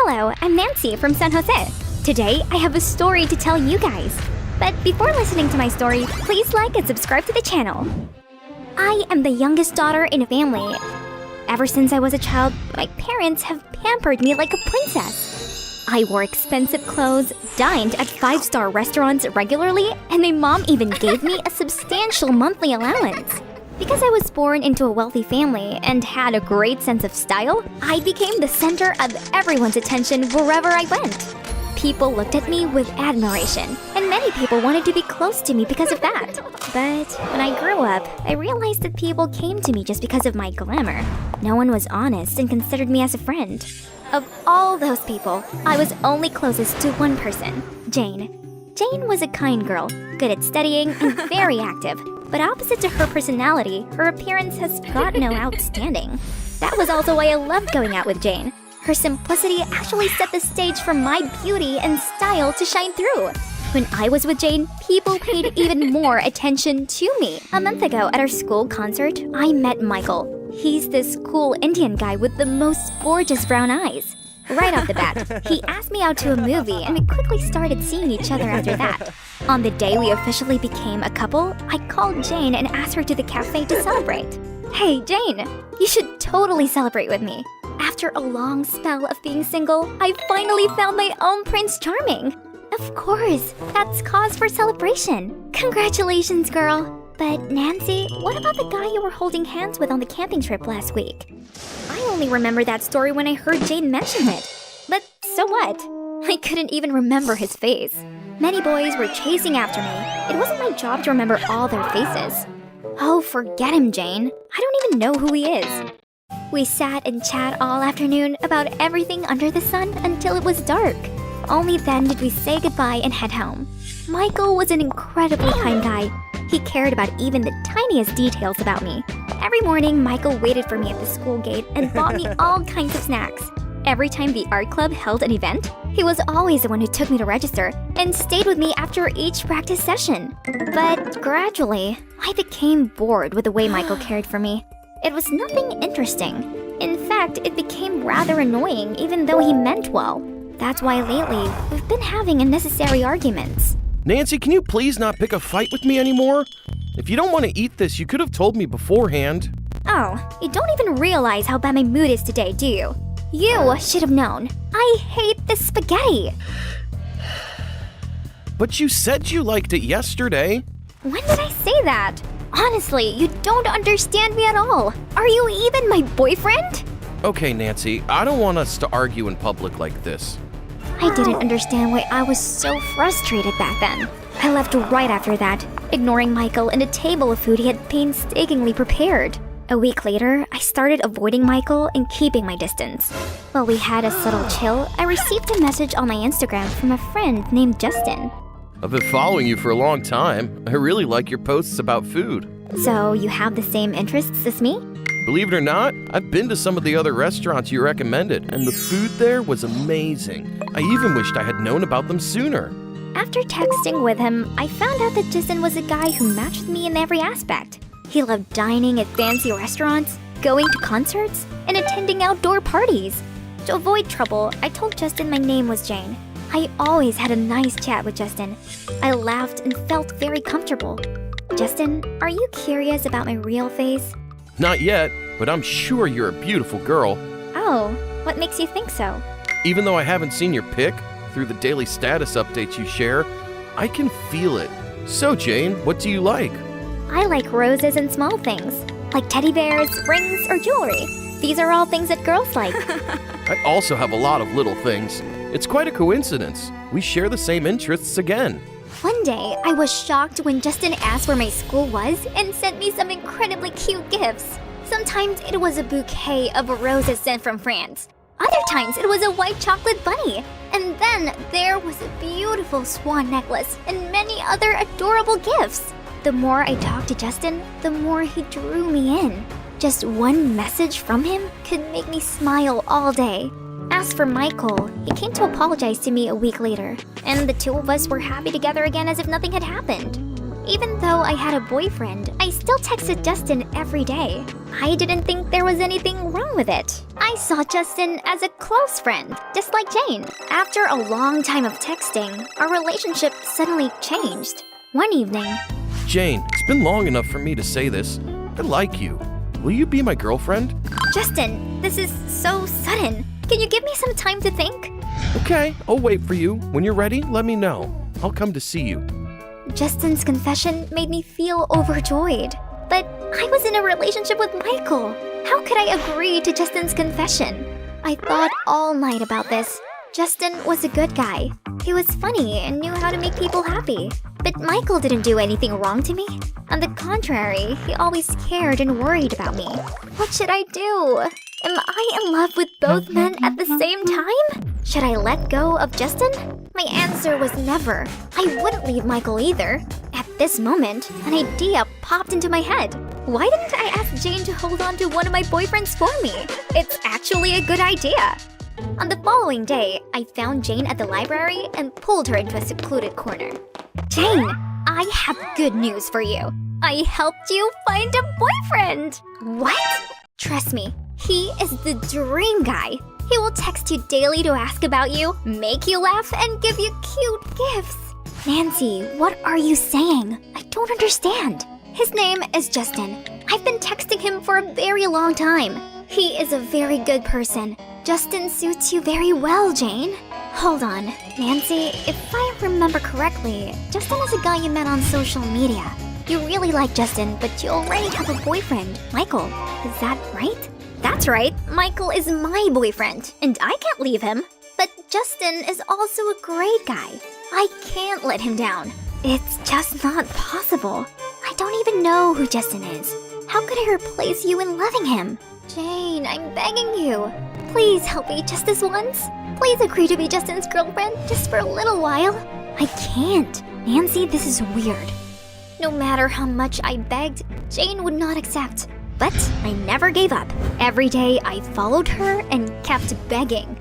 Hello, I'm Nancy from San Jose. Today, I have a story to tell you guys. But before listening to my story, please like and subscribe to the channel. I am the youngest daughter in a family. Ever since I was a child, my parents have pampered me like a princess. I wore expensive clothes, dined at 5-star restaurants regularly, and my mom even gave me a substantial monthly allowance. Because I was born into a wealthy family and had a great sense of style, I became the center of everyone's attention wherever I went. People looked at me with admiration, and many people wanted to be close to me because of that. But when I grew up, I realized that people came to me just because of my glamour. No one was honest and considered me as a friend. Of all those people, I was only closest to one person, Jane. Jane was a kind girl, good at studying and very active. But opposite to her personality, her appearance has gotten outstanding. That was also why I loved going out with Jane. Her simplicity actually set the stage for my beauty and style to shine through. When I was with Jane, people paid even more attention to me. A month ago at our school concert, I met Michael. He's this cool Indian guy with the most gorgeous brown eyes. Right off the bat, he asked me out to a movie and we quickly started seeing each other after that. On the day we officially became a couple, I called Jane and asked her to the cafe to celebrate. Hey, Jane, you should totally celebrate with me. After a long spell of being single, I finally found my own Prince Charming. Of course, that's cause for celebration. Congratulations, girl. But Nancy, what about the guy you were holding hands with on the camping trip last week? I only remember that story when I heard Jane mention it. But so what? I couldn't even remember his face. Many boys were chasing after me. It wasn't my job to remember all their faces. Oh, forget him, Jane. I don't even know who he is. We sat and chat all afternoon about everything under the sun until it was dark. Only then did we say goodbye and head home. Michael was an incredibly kind guy. He cared about even the tiniest details about me. Every morning, Michael waited for me at the school gate and bought me all kinds of snacks. Every time the art club held an event, he was always the one who took me to register and stayed with me after each practice session. But gradually, I became bored with the way Michael cared for me. It was nothing interesting. In fact, it became rather annoying even though he meant well. That's why lately, we've been having unnecessary arguments. Nancy, can you please not pick a fight with me anymore? If you don't want to eat this, you could have told me beforehand. Oh, you don't even realize how bad my mood is today, do you? You should have known. I hate this spaghetti. But you said you liked it yesterday. When did I say that? Honestly, you don't understand me at all. Are you even my boyfriend? Okay, Nancy, I don't want us to argue in public like this. I didn't understand why I was so frustrated back then. I left right after that, ignoring Michael and a table of food he had painstakingly prepared. A week later, I started avoiding Michael and keeping my distance. While we had a subtle chill, I received a message on my Instagram from a friend named Justin. I've been following you for a long time. I really like your posts about food. So you have the same interests as me? Believe it or not, I've been to some of the other restaurants you recommended, and the food there was amazing. I even wished I had known about them sooner. After texting with him, I found out that Justin was a guy who matched with me in every aspect. He loved dining at fancy restaurants, going to concerts, and attending outdoor parties. To avoid trouble, I told Justin my name was Jane. I always had a nice chat with Justin. I laughed and felt very comfortable. Justin, are you curious about my real face? Not yet, but I'm sure you're a beautiful girl. Oh, what makes you think so? Even though I haven't seen your pic, through the daily status updates you share, I can feel it. So Jane, what do you like? I like roses and small things, like teddy bears, rings, or jewelry. These are all things that girls like. I also have a lot of little things. It's quite a coincidence. We share the same interests again. One day, I was shocked when Justin asked where my school was and sent me some incredibly cute gifts. Sometimes it was a bouquet of roses sent from France. Other times it was a white chocolate bunny. And then there was a beautiful swan necklace and many other adorable gifts. The more I talked to Justin, the more he drew me in. Just one message from him could make me smile all day. As for Michael, he came to apologize to me a week later, and the two of us were happy together again as if nothing had happened. Even though I had a boyfriend, I still texted Justin every day. I didn't think there was anything wrong with it. I saw Justin as a close friend, just like Jane. After a long time of texting, our relationship suddenly changed. One evening, Jane, it's been long enough for me to say this. I like you. Will you be my girlfriend? Justin, this is so sudden. Can you give me some time to think? Okay, I'll wait for you. When you're ready, let me know. I'll come to see you. Justin's confession made me feel overjoyed. But I was in a relationship with Michael. How could I agree to Justin's confession? I thought all night about this. Justin was a good guy. He was funny and knew how to make people happy. But Michael didn't do anything wrong to me. On the contrary, he always cared and worried about me. What should I do? Am I in love with both men at the same time? Should I let go of Justin? My answer was never. I wouldn't leave Michael either. At this moment, an idea popped into my head. Why didn't I ask Jane to hold on to one of my boyfriends for me? It's actually a good idea. On the following day, I found Jane at the library and pulled her into a secluded corner. Jane, I have good news for you. I helped you find a boyfriend. What? Trust me, he is the dream guy. He will text you daily to ask about you, make you laugh, and give you cute gifts. Nancy, what are you saying? I don't understand. His name is Justin. I've been texting him for a very long time. He is a very good person. Justin suits you very well, Jane. Hold on, Nancy, if I remember correctly, Justin is a guy you met on social media. You really like Justin, but you already have a boyfriend, Michael. Is that right? That's right, Michael is my boyfriend, and I can't leave him. But Justin is also a great guy. I can't let him down. It's just not possible. I don't even know who Justin is. How could I replace you in loving him? Jane, I'm begging you. Please help me just this once. Please agree to be Justin's girlfriend just for a little while. I can't. Nancy, this is weird. No matter how much I begged, Jane would not accept. But I never gave up. Every day I followed her and kept begging.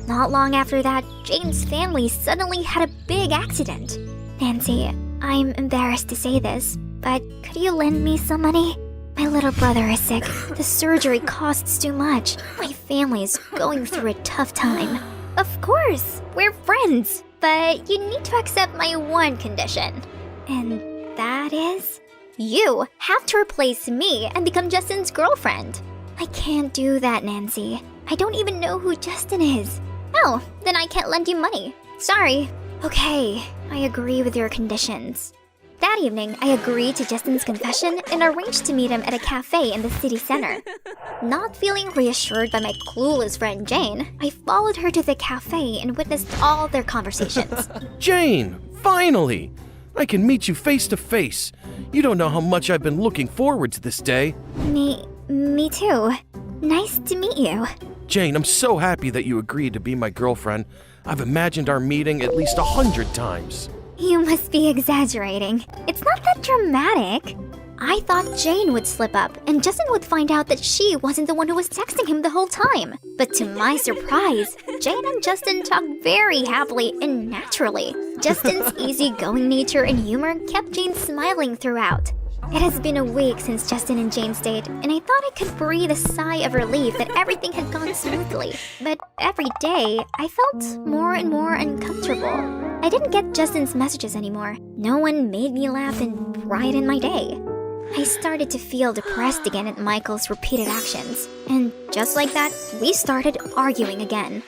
Not long after that, Jane's family suddenly had a big accident. Nancy, I'm embarrassed to say this, but could you lend me some money? My little brother is sick. The surgery costs too much. My family is going through a tough time. Of course, we're friends, but you need to accept my one condition. And that is? You have to replace me and become Justin's girlfriend. I can't do that, Nancy. I don't even know who Justin is. Oh, then I can't lend you money. Sorry. Okay, I agree with your conditions. That evening, I agreed to Justin's confession and arranged to meet him at a cafe in the city center. Not feeling reassured by my clueless friend Jane, I followed her to the cafe and witnessed all their conversations. Jane, finally! I can meet you face to face. You don't know how much I've been looking forward to this day. Me too. Nice to meet you. Jane, I'm so happy that you agreed to be my girlfriend. I've imagined our meeting at least 100 times. You must be exaggerating. It's not that dramatic. I thought Jane would slip up and Justin would find out that she wasn't the one who was texting him the whole time. But to my surprise, Jane and Justin talked very happily and naturally. Justin's easygoing nature and humor kept Jane smiling throughout. It has been a week since Justin and Jane stayed, and I thought I could breathe a sigh of relief that everything had gone smoothly. But every day, I felt more and more uncomfortable. I didn't get Justin's messages anymore. No one made me laugh and brighten my day. I started to feel depressed again at Michael's repeated actions. And just like that, we started arguing again.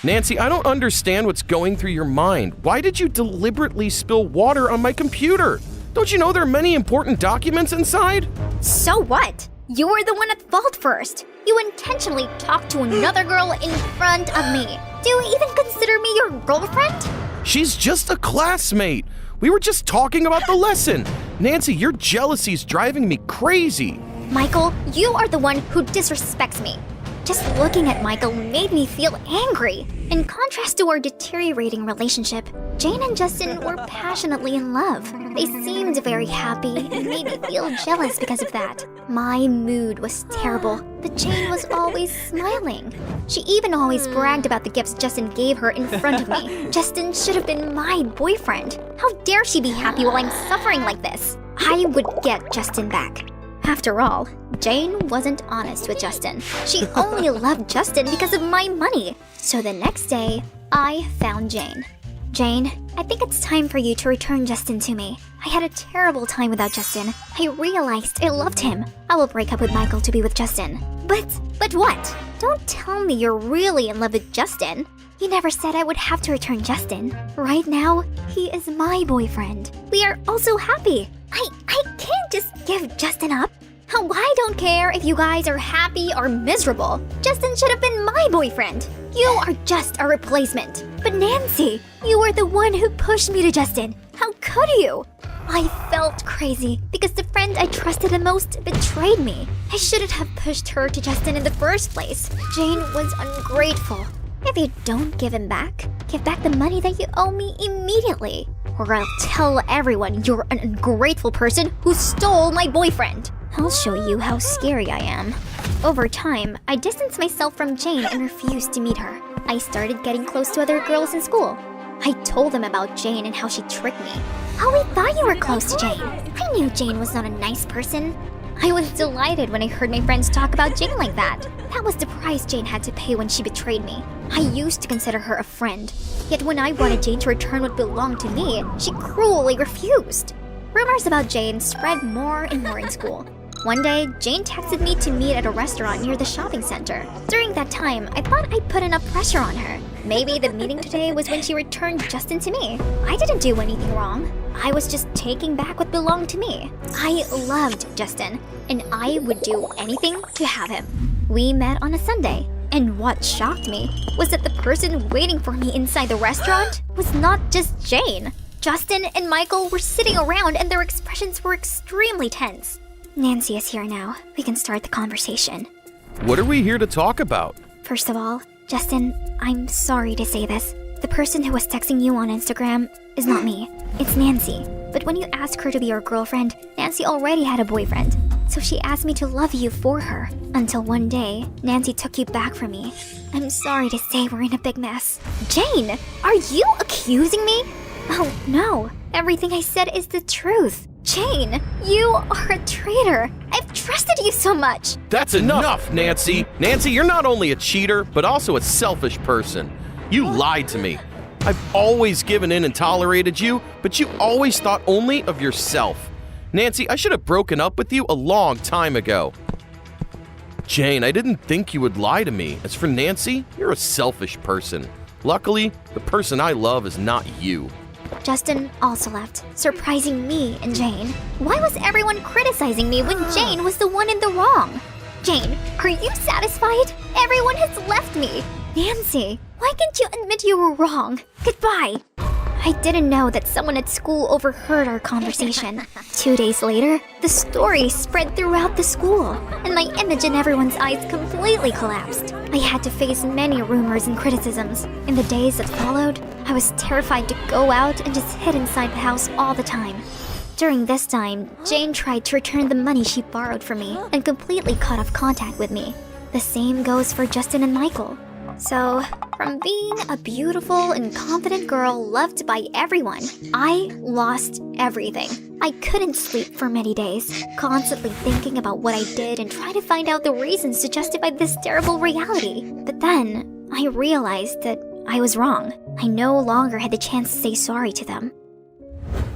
Nancy, I don't understand what's going through your mind. Why did you deliberately spill water on my computer? Don't you know there are many important documents inside? So what? You were the one at fault first. You intentionally talked to another girl in front of me. Do you even consider me your girlfriend? She's just a classmate. We were just talking about the lesson. Nancy, your jealousy's driving me crazy. Michael, you are the one who disrespects me. Just looking at Michael made me feel angry. In contrast to our deteriorating relationship, Jane and Justin were passionately in love. They seemed very happy and made me feel jealous because of that. My mood was terrible, but Jane was always smiling. She even always bragged about the gifts Justin gave her in front of me. Justin should have been my boyfriend. How dare she be happy while I'm suffering like this? I would get Justin back. After all, Jane wasn't honest with Justin. She only loved Justin because of my money. So the next day, I found Jane. Jane, I think it's time for you to return Justin to me. I had a terrible time without Justin. I realized I loved him. I will break up with Michael to be with Justin. But what? Don't tell me you're really in love with Justin. You never said I would have to return Justin. Right now, he is my boyfriend. We are also happy. I can't just give Justin up. I don't care if you guys are happy or miserable. Justin should have been my boyfriend. You are just a replacement. But Nancy, you were the one who pushed me to Justin. How could you? I felt crazy because the friend I trusted the most betrayed me. I shouldn't have pushed her to Justin in the first place. Jane was ungrateful. If you don't give back the money that you owe me immediately. Or I'll tell everyone you're an ungrateful person who stole my boyfriend. I'll show you how scary I am. Over time, I distanced myself from Jane and refused to meet her. I started getting close to other girls in school. I told them about Jane and how she tricked me. Oh, we thought you were close to Jane. I knew Jane was not a nice person. I was delighted when I heard my friends talk about Jane like that. That was the price Jane had to pay when she betrayed me. I used to consider her a friend. Yet when I wanted Jane to return what belonged to me, she cruelly refused. Rumors about Jane spread more and more in school. One day, Jane texted me to meet at a restaurant near the shopping center. During that time, I thought I'd put enough pressure on her. Maybe the meeting today was when she returned Justin to me. I didn't do anything wrong. I was just taking back what belonged to me. I loved Justin, and I would do anything to have him. We met on a Sunday, and what shocked me was that the person waiting for me inside the restaurant was not just Jane. Justin and Michael were sitting around and their expressions were extremely tense. Nancy is here now. We can start the conversation. What are we here to talk about? First of all, Justin, I'm sorry to say this. The person who was texting you on Instagram is not me. It's Nancy. But when you asked her to be your girlfriend, Nancy already had a boyfriend. So she asked me to love you for her. Until one day, Nancy took you back from me. I'm sorry to say we're in a big mess. Jane, are you accusing me? Oh, no. Everything I said is the truth. Jane, you are a traitor. I've trusted you so much. That's enough, Nancy. Nancy, you're not only a cheater, but also a selfish person. You lied to me. I've always given in and tolerated you, but you always thought only of yourself. Nancy, I should have broken up with you a long time ago. Jane, I didn't think you would lie to me. As for Nancy, you're a selfish person. Luckily, the person I love is not you. Justin also left, surprising me and Jane. Why was everyone criticizing me when Jane was the one in the wrong? Jane, are you satisfied? Everyone has left me. Nancy, why can't you admit you were wrong? Goodbye. I didn't know that someone at school overheard our conversation. 2 days later, the story spread throughout the school, and my image in everyone's eyes completely collapsed. I had to face many rumors and criticisms. In the days that followed, I was terrified to go out and just hid inside the house all the time. During this time, Jane tried to return the money she borrowed from me and completely cut off contact with me. The same goes for Justin and Michael. So, from being a beautiful and confident girl loved by everyone, I lost everything. I couldn't sleep for many days, constantly thinking about what I did and trying to find out the reasons to justify this terrible reality. But then, I realized that I was wrong. I no longer had the chance to say sorry to them.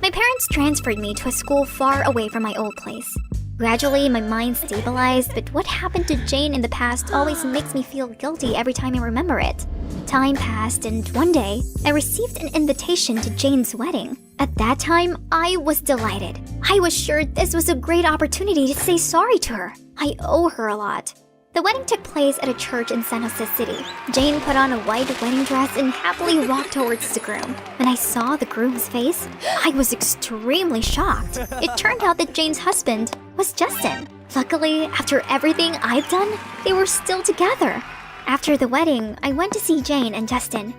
My parents transferred me to a school far away from my old place. Gradually, my mind stabilized, but what happened to Jane in the past always makes me feel guilty every time I remember it. Time passed, and one day, I received an invitation to Jane's wedding. At that time, I was delighted. I was sure this was a great opportunity to say sorry to her. I owe her a lot. The wedding took place at a church in San Jose City. Jane put on a white wedding dress and happily walked towards the groom. When I saw the groom's face, I was extremely shocked. It turned out that Jane's husband was Justin. Luckily, after everything I've done, they were still together. After the wedding, I went to see Jane and Justin.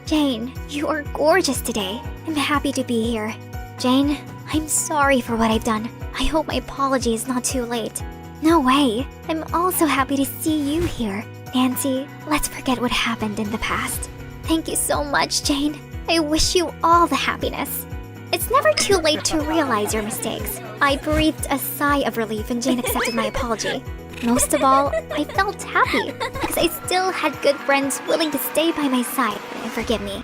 Jane, you are gorgeous today. I'm happy to be here. Jane, I'm sorry for what I've done. I hope my apology is not too late. No way. I'm also happy to see you here. Nancy, let's forget what happened in the past. Thank you so much, Jane. I wish you all the happiness. It's never too late to realize your mistakes. I breathed a sigh of relief when Jane accepted my apology. Most of all, I felt happy because I still had good friends willing to stay by my side and forgive me.